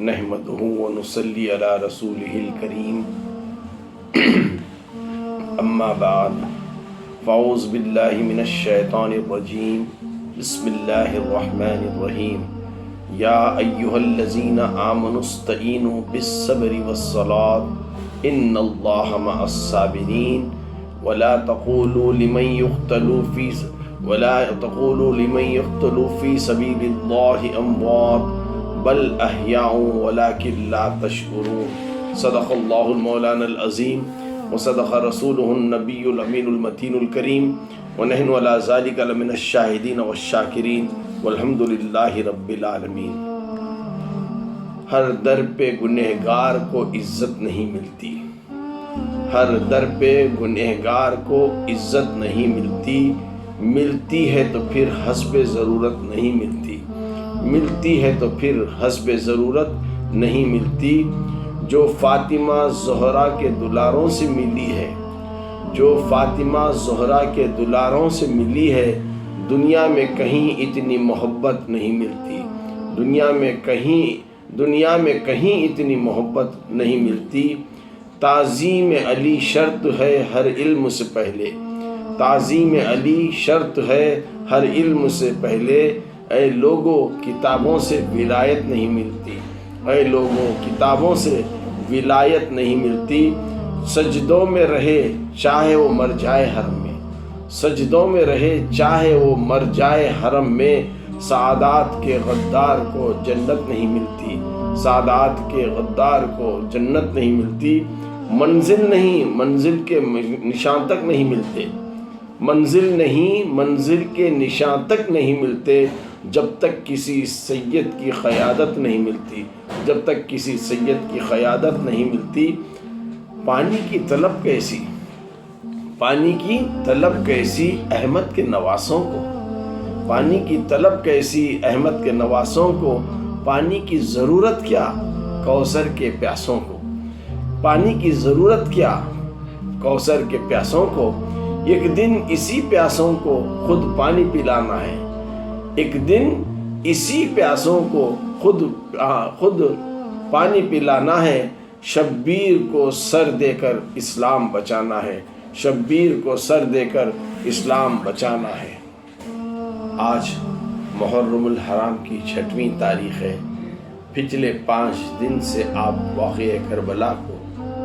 نحمده ونصلي على رسوله الكريم اما بعد فاعوذ باللہ من الشیطان الرجیم بسم اللہ الرحمن الرحیم یا ایہا الذین آمنوا استعینوا بالصبر والصلاة ان اللہ مع الصابرین ولا تقولوا لمن يقتل في سبيل الله اموات بل احیاء ولكن لا تشعرون صدق اللہ المولانا العظیم وصدق رسوله النبی الامین المتین الکریم ونحن على ذلك لمن الشاہدین والشاکرین والحمد للہ رب العالمین۔ ہر در پہ گنہگار کو عزت نہیں ملتی، ہر در پہ گنہگار کو عزت نہیں ملتی، ملتی ہے تو پھر حسب ضرورت نہیں ملتی، ملتی ہے تو پھر حسب ضرورت نہیں ملتی۔ جو فاطمہ زہرا کے دلاروں سے ملی ہے، جو فاطمہ زہرا کے دلاروں سے ملی ہے، دنیا میں کہیں اتنی محبت نہیں ملتی، دنیا میں کہیں اتنی محبت نہیں ملتی۔ تعظیم علی شرط ہے ہر علم سے پہلے، تعظیم علی شرط ہے ہر علم سے پہلے۔ اے لوگوں کتابوں سے ولایت نہیں ملتی، اے لوگوں کتابوں سے ولایت نہیں ملتی۔ سجدوں میں رہے چاہے وہ مر جائے حرم میں، سجدوں میں رہے چاہے وہ مر جائے حرم میں، سعادات کے غدار کو جنت نہیں ملتی، سعادات کے غدار کو جنت نہیں ملتی۔ منزل نہیں منزل کے نشان تک نہیں ملتے، منزل نہیں منزل کے نشان تک نہیں ملتے جب تک کسی سید کی قیادت نہیں ملتی، جب تک کسی سید کی قیادت نہیں ملتی۔ پانی کی طلب کیسی، پانی کی طلب کیسی احمد کے نواسوں کو، پانی کی طلب کیسی احمد کے نواسوں کو، پانی کی ضرورت کیا کوثر کے پیاسوں کو، پانی کی ضرورت کیا کوثر کے پیاسوں کو۔ ایک دن اسی پیاسوں کو خود پانی پلانا ہے، ایک دن اسی پیاسوں کو خود پانی پلانا ہے۔ شبیر کو سر دے کر اسلام بچانا ہے، شبیر کو سر دے کر اسلام بچانا ہے۔ آج محرم الحرام کی 6ویں تاریخ ہے۔ پچھلے 5 دن سے آپ واقعہ کربلا کو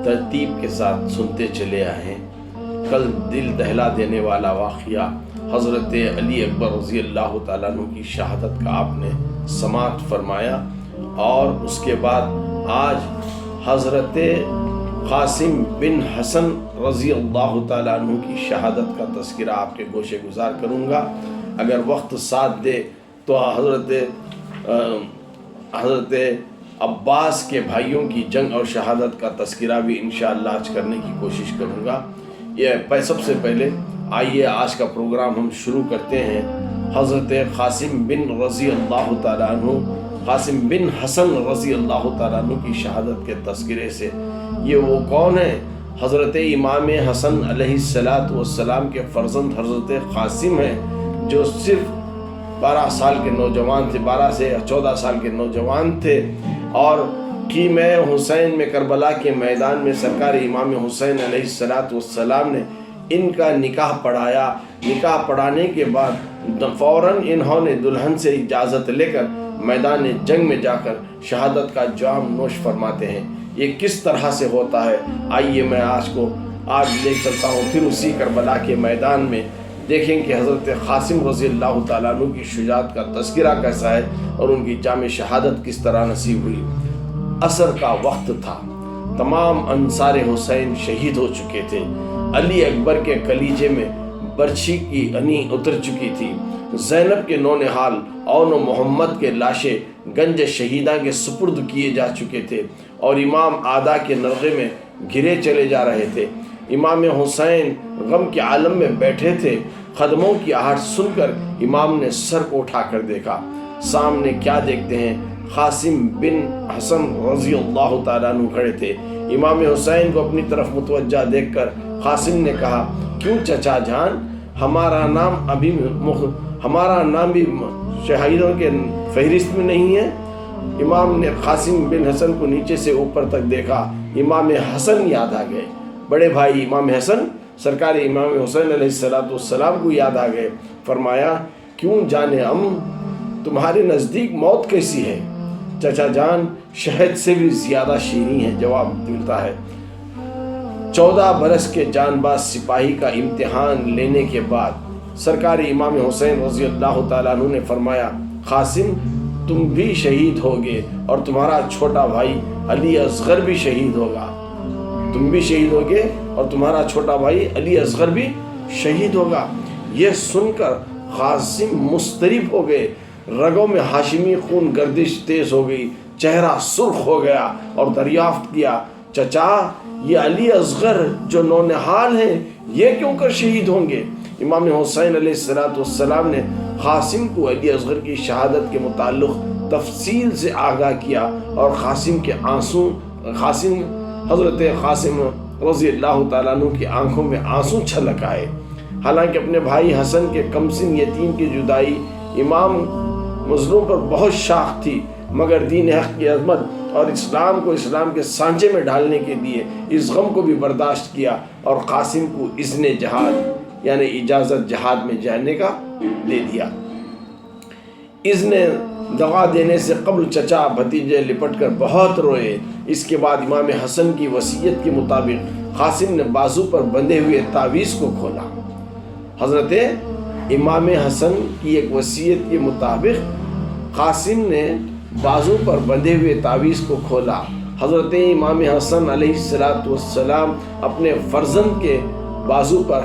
ترتیب کے ساتھ سنتے چلے آئے ہیں۔ کل دل دہلا دینے والا واقعہ حضرت علی اکبر رضی اللہ تعالیٰ عنہ کی شہادت کا آپ نے سماعت فرمایا، اور اس کے بعد آج حضرت قاسم بن حسن رضی اللہ تعالیٰ عنہ کی شہادت کا تذکرہ آپ کے گوشے گزار کروں گا۔ اگر وقت ساتھ دے تو حضرت عباس کے بھائیوں کی جنگ اور شہادت کا تذکرہ بھی انشاءاللہ آج کرنے کی کوشش کروں گا۔ سب سے پہلے آئیے آج کا پروگرام ہم شروع کرتے ہیں حضرت قاسم بن رضی اللہ تعالیٰ عنہ، قاسم بن حسن رضی اللہ تعالیٰ عنہ کی شہادت کے تذکرے سے۔ یہ وہ کون ہیں؟ حضرت امام حسن علیہ السلام کے فرزند حضرت قاسم ہیں، جو صرف 12 سال کے نوجوان تھے، 12 سے 14 سال کے نوجوان تھے، اور قیمہ حسین میں کربلا کے میدان میں سرکار امام حسین علیہ السلام نے ان کا نکاح پڑھایا۔ نکاح پڑھانے کے بعد فوراً انہوں نے دلہن سے اجازت لے کر میدان جنگ میں جا کر شہادت کا جام نوش فرماتے ہیں۔ یہ کس طرح سے ہوتا ہے، آئیے میں آج لے چلتا ہوں، پھر اسی کربلا کے میدان میں دیکھیں کہ حضرت قاسم رضی اللہ تعالیٰ عنہ کی شجاعت کا تذکرہ کیسا ہے اور ان کی جامع شہادت کس طرح نصیب ہوئی۔ عصر کا وقت تھا، تمام انصار حسین شہید ہو چکے تھے، علی اکبر کے کلیجے میں برچھی کی انی اتر چکی تھی، زینب کے نونہال اون و محمد کے لاشیں گنج شہیداں کے سپرد کیے جا چکے تھے، اور امام آدھا کے نرغے میں گھرے چلے جا رہے تھے۔ امام حسین غم کے عالم میں بیٹھے تھے۔ قدموں کی آہٹ سن کر امام نے سر کو اٹھا کر دیکھا، سامنے کیا دیکھتے ہیں؟ قاسم بن حسن رضی اللہ تعالیٰ عنہ کھڑے تھے۔ امام حسین کو اپنی طرف متوجہ دیکھ کر قاسم نے کہا، کیوں چچا جان، ہمارا نام بھی شہیدوں کے فہرست میں نہیں ہے؟ امام نے قاسم بن حسن کو نیچے سے اوپر تک دیکھا، امام حسن یاد آ گئے، بڑے بھائی امام حسن سرکار امام حسین علیہ السلام کو یاد آ گئے۔ فرمایا کیوں جانے تمہارے نزدیک موت کیسی ہے؟ چچا جان شہد سے بھی زیادہ شیریں ہے، جواب ملتا ہے۔ 14 برس کے جان باز سپاہی کا امتحان لینے کے بعد سرکار امام حسین رضی اللہ تعالیٰ عنہ نے فرمایا قاسم تم بھی شہید ہوگے اور تمہارا چھوٹا بھائی علی اصغر بھی شہید ہوگا، تم بھی شہید ہوگے اور تمہارا چھوٹا بھائی علی اصغر بھی شہید ہوگا۔ یہ سن کر قاسم مضطرب ہو گئے، رگوں میں ہاشمی خون گردش تیز ہو گئی، چہرہ سرخ ہو گیا اور دریافت کیا چچا یہ علی اصغر جو نونہال ہیں یہ کیوں کر شہید ہوں گے؟ امام حسین علیہ السلام نے قاسم کو علی اصغر کی شہادت کے متعلق تفصیل سے آگاہ کیا اور حضرت قاسم رضی اللہ تعالیٰ عنہ کی آنکھوں میں آنسو چھلک آئے۔ حالانکہ اپنے بھائی حسن کے کمسن یتیم کی جدائی امام مظلوم پر بہت شاق تھی، مگر دین حق کی عظمت اور اسلام کو اسلام کے سانچے میں ڈالنے کے لیے اس غم کو بھی برداشت کیا اور قاسم کو اذن جہاد یعنی اجازت جہاد میں جانے کا دے دیا۔ اذن دغا دینے سے قبل چچا بھتیجے لپٹ کر بہت روئے۔ اس کے بعد امام حسن کی وصیت کے مطابق قاسم نے بازو پر بندھے ہوئے تعویذ کو کھولا۔ حضرت امام حسن کی ایک وصیت کے مطابق قاسم نے بازو پر بندھے ہوئے تعویذ کو کھولا۔ حضرت امام حسن علیہ السلام اپنے فرزند کے بازو پر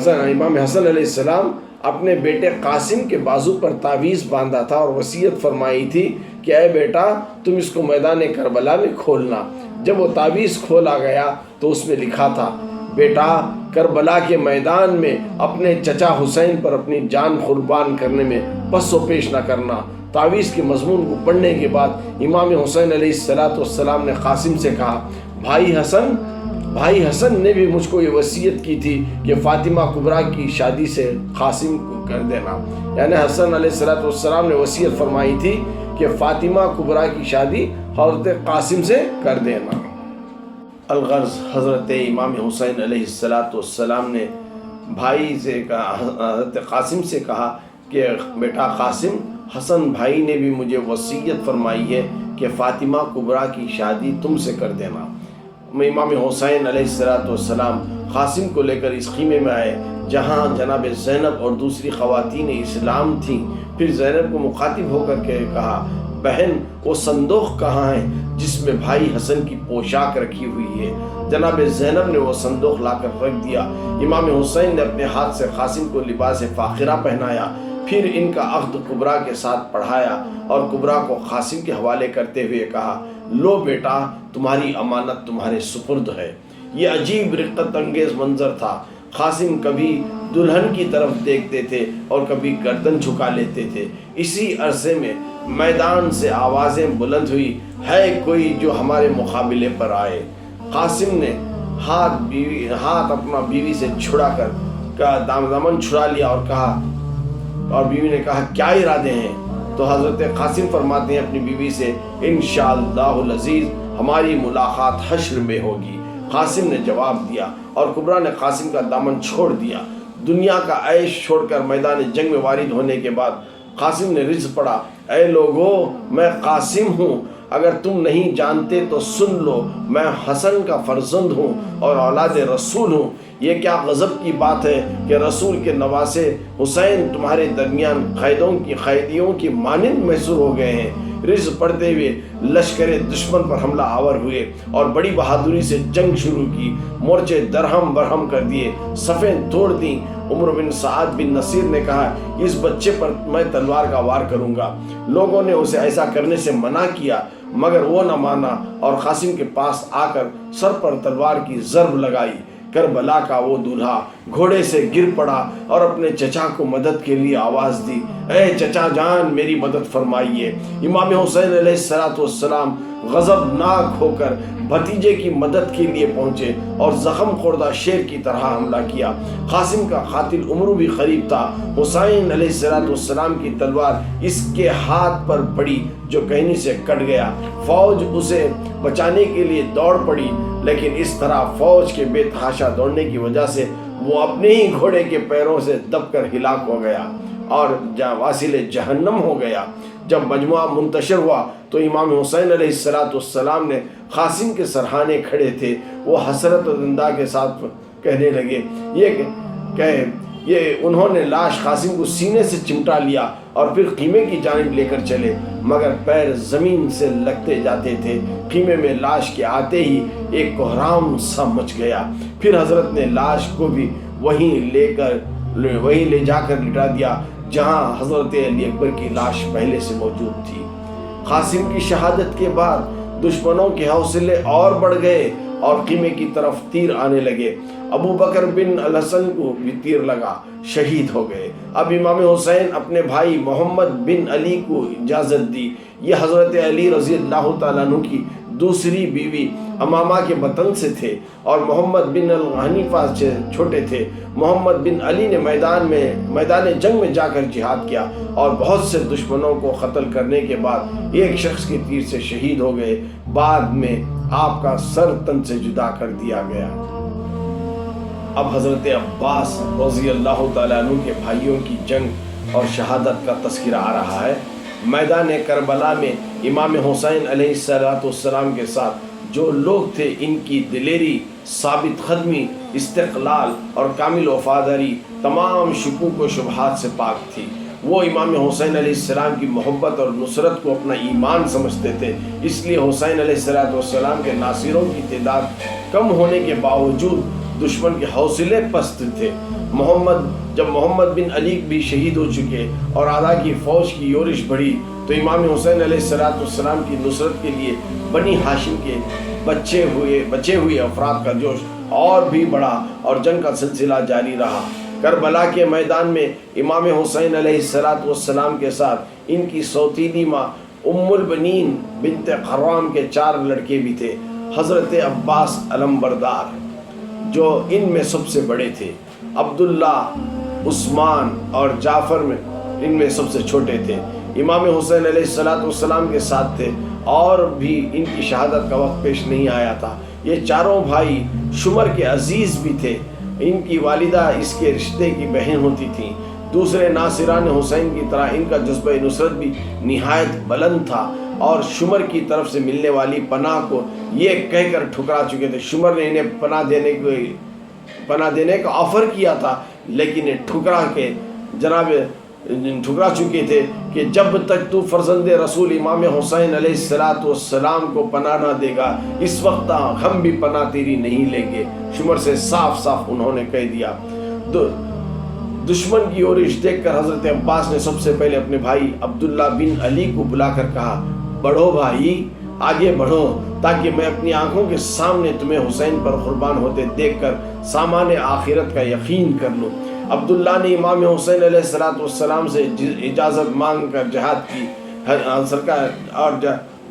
امام حسن علیہ السلام اپنے بیٹے قاسم کے بازو پر تعویذ باندھا تھا اور وصیت فرمائی تھی کہ اے بیٹا تم اس کو میدان کربلا میں کھولنا۔ جب وہ تعویذ کھولا گیا تو اس میں لکھا تھا بیٹا کربلا کے میدان میں اپنے چچا حسین پر اپنی جان قربان کرنے میں پس و پیش نہ کرنا۔ تعویذ کے مضمون کو پڑھنے کے بعد امام حسین علیہ السلام نے قاسم سے کہا بھائی حسن نے بھی مجھ کو یہ وصیت کی تھی کہ فاطمہ کبریٰ کی شادی سے قاسم کو کر دینا، یعنی حسن علیہ السلام نے وصیت فرمائی تھی کہ فاطمہ کبریٰ کی شادی حضرت قاسم سے کر دینا۔ الغرض حضرت امام حسین علیہ السلام نے بھائی سے کہا، حضرت قاسم سے کہا کہ بیٹا قاسم حسن بھائی نے بھی مجھے وصیت فرمائی ہے کہ فاطمہ کبریٰ کی شادی تم سے کر دینا۔ امام حسین علیہ السلام قاسم کو لے کر اس خیمے میں آئے جہاں جناب زینب اور دوسری خواتین اسلام تھیں۔ پھر زینب کو مخاطب ہو کر کے کہا بہن وہ صندوق کہاں ہے جس میں بھائی حسن کی پوشاک رکھی ہوئی ہے؟ جناب زینب نے وہ صندوق لا کر رکھ دیا۔ امام حسین نے اپنے ہاتھ سے قاسم کو لباس فاخرہ پہنایا، پھر ان کا عقد کبریٰ کے ساتھ پڑھایا اور کبریٰ کو قاسم کے حوالے کرتے ہوئے کہا لو بیٹا تمہاری امانت تمہارے سپرد ہے۔ یہ عجیب رقت انگیز منظر تھا۔ قاسم کبھی دلہن کی طرف دیکھتے تھے اور کبھی گردن جھکا لیتے تھے۔ اسی عرصے میں میدان سے آوازیں بلند ہوئی ہے کوئی جو ہمارے مقابلے پر آئے۔ قاسم نے ہاتھ اپنا بیوی سے چھڑا کر دامن چھڑا لیا اور بیوی نے کہا کیا ارادے ہیں؟ تو حضرت قاسم فرماتے ہیں اپنی بیوی سے انشاءاللہ العزیز ہماری ملاقات حشر میں ہوگی۔ قاسم نے جواب دیا اور کبریٰ نے قاسم کا دامن چھوڑ دیا۔ دنیا کا عیش چھوڑ کر میدان جنگ میں وارد ہونے کے بعد قاسم نے رض پڑا اے لوگو میں قاسم ہوں، اگر تم نہیں جانتے تو سن لو، میں حسن کا فرزند ہوں اور اولاد رسول ہوں۔ یہ کیا غضب کی بات ہے کہ رسول کے نواسے حسین تمہارے درمیان قیدیوں کی مانند محسور ہو گئے ہیں۔ رز پڑھتے ہوئے لشکر دشمن پر حملہ آور ہوئے اور بڑی بہادری سے جنگ شروع کی، مورچے درہم برہم کر دیے، صفیں توڑ دیں۔ عمر بن سعد بن نصیر نے کہا اس بچے پر میں تلوار کا وار کروں گا۔ لوگوں نے اسے ایسا کرنے سے منع کیا مگر وہ نہ مانا اور قاسم کے پاس آ کر سر پر تلوار کی ضرب لگائی۔ کربلا کا وہ دولہا گھوڑے سے گر پڑا اور اپنے چچا کو مدد کے لیے آواز دی، اے چچا جان میری مدد فرمائیے۔ امام حسین علیہ السلام غضبناک ہو کر بھتیجے کی مدد کے لیے پہنچے اور زخم خوردہ شیر کی طرح حملہ کیا۔ قاسم کا قاتل عمرو بھی قریب تھا۔ حسین علیہ السلام کی تلوار اس کے ہاتھ پر پڑی جو کہنی سے کٹ گیا۔ فوج اسے بچانے کے لیے دوڑ پڑی، لیکن اس طرح فوج کے بے تحاشا دوڑنے کی وجہ سے وہ اپنے ہی گھوڑے کے پیروں سے دب کر ہلاک ہو گیا اور واصل جہنم ہو گیا۔ جب مجموعہ منتشر ہوا تو امام حسین علیہ السلام نے قاسم کے سرہانے کھڑے تھے، وہ حسرت و زندہ کے ساتھ کہنے لگے، انہوں نے لاش قاسم کو سینے سے چمٹا لیا اور پھر خیمے کی جانب لے کر چلے، مگر پیر زمین سے لگتے جاتے تھے۔ خیمے میں لاش کے آتے ہی ایک کوہرام سا مچ گیا۔ پھر حضرت نے لاش کو بھی وہیں لے جا کر لٹا دیا جہاں حضرت علی اکبر کی لاش پہلے سے موجود تھی۔ قاسم کی شہادت کے بعد دشمنوں کے حوصلے اور بڑھ گئے اور خیمے کی طرف تیر آنے لگے۔ ابو بکر بن الحسن کو بھی تیر لگا، شہید ہو گئے۔ اب امام حسین اپنے بھائی محمد بن علی کو اجازت دی۔ یہ حضرت علی رضی اللہ تعالیٰ عنہ کی دوسری بیوی امامہ کے بطن سے تھے اور محمد بن الحنیفہ سے چھوٹے تھے۔ محمد بن علی نے میدان جنگ میں جا کر جہاد کیا اور بہت سے دشمنوں کو قتل کرنے کے بعد ایک شخص کے تیر سے شہید ہو گئے۔ بعد میں آپ کا سر تن سے جدا کر دیا گیا۔ اب حضرت عباس رضی اللہ تعالیٰ عنہ کے بھائیوں کی جنگ اور شہادت کا تذکرہ آ رہا ہے۔ میدان کربلا میں امام حسین علیہ السلام کے ساتھ جو لوگ تھے، ان کی دلیری، ثابت قدمی، استقلال اور کامل وفاداری تمام شکوک و شبہات سے پاک تھی۔ وہ امام حسین علیہ السلام کی محبت اور نصرت کو اپنا ایمان سمجھتے تھے، اس لیے حسین علیہ السلام کے ناصروں کی تعداد کم ہونے کے باوجود دشمن کے حوصلے پست تھے۔ جب محمد بن علی بھی شہید ہو چکے اور آدھا کی فوج کی یورش بڑھی تو امام حسین علیہ السلام کی نصرت کے لیے بنی ہاشم کے بچے ہوئے افراد کا جوش اور بھی بڑھا اور جنگ کا سلسلہ جاری رہا۔ کربلا کے میدان میں امام حسین علیہ السلام کے ساتھ ان کی سوتیلی ماں ام البنین بنت خرام کے 4 لڑکے بھی تھے۔ حضرت عباس علمبردار جو ان میں سب سے بڑے تھے، عبداللہ، عثمان اور جعفر میں ان میں سب سے چھوٹے تھے۔ امام حسین علیہ السلام کے ساتھ تھے اور بھی ان کی شہادت کا وقت پیش نہیں آیا تھا۔ یہ چاروں بھائی شمر کے عزیز بھی تھے۔ ان کی والدہ اس کے رشتے کی بہن ہوتی تھیں۔ دوسرے ناصران حسین کی طرح ان کا جذبہ نصرت بھی نہایت بلند تھا اور شمر کی طرف سے ملنے والی پناہ کو یہ کہہ کر ٹھکرا چکے تھے۔ شمر نے انہیں پناہ دینے کا آفر کیا تھا، لیکن یہ ٹھکرا چکے تھے کہ جب تک تو فرزند رسول امام حسین علیہ السلام کو پناہ نہ دے گا، اس وقت ہم بھی پناہ تیری نہیں لیں گے۔ شمر سے صاف صاف انہوں نے کہہ دیا۔ دشمن کی یورش دیکھ کر حضرت عباس نے سب سے پہلے اپنے بھائی عبداللہ بن علی کو بلا کر کہا، بڑھو بھائی، آگے بڑھو تاکہ میں اپنی آنکھوں کے سامنے تمہیں حسین پر قربان ہوتے دیکھ کر سامان آخرت کا یقین کر لوں۔ عبداللہ نے امام حسین علیہ السلام سے اجازت مانگ کر جہاد کی اور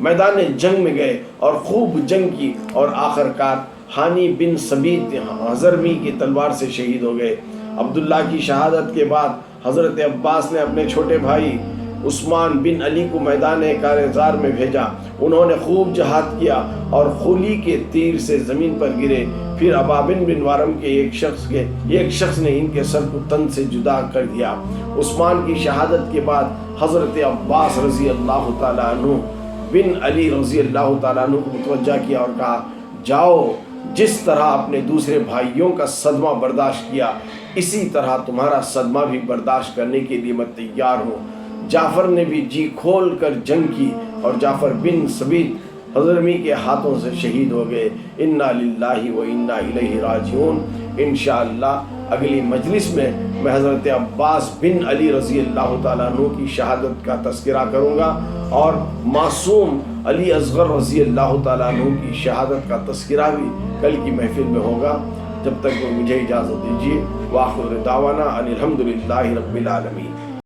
میدان جنگ میں گئے اور خوب جنگ کی اور آخر کار حانی بن ثبیت حضرمی کی تلوار سے شہید ہو گئے۔ عبداللہ کی شہادت کے بعد حضرت عباس نے اپنے چھوٹے بھائی عثمان بن علی کو میدان کارزار میں بھیجا۔ انہوں نے خوب جہاد کیا اور خولی کے تیر سے زمین پر گرے۔ پھر ابابن بن وارم کے ایک شخص نے ان کے سر کو تن سے جدا کر دیا۔ عثمان کی شہادت کے بعد حضرت عباس رضی اللہ تعالیٰ عنہ بن علی رضی اللہ تعالیٰ عنہ کو متوجہ کیا اور کہا، جاؤ، جس طرح اپنے دوسرے بھائیوں کا صدمہ برداشت کیا، اسی طرح تمہارا صدمہ بھی برداشت کرنے کے لیے میں تیار ہوں۔ جعفر نے بھی جی کھول کر جنگ کی اور جعفر بن ثبیت حضرمی کے ہاتھوں سے شہید ہو گئے۔ انا للہ و انا الیہ راجعون۔ انشاءاللہ اگلی مجلس میں حضرت عباس بن علی رضی اللہ تعالیٰ عنہ کی شہادت کا تذکرہ کروں گا اور معصوم علی اصغر رضی اللہ تعالیٰ عنہ کی شہادت کا تذکرہ بھی کل کی محفل میں ہوگا۔ جب تک مجھے اجازت دیجیے، وآخر دعوانا ان الحمد للہ رب العالمین۔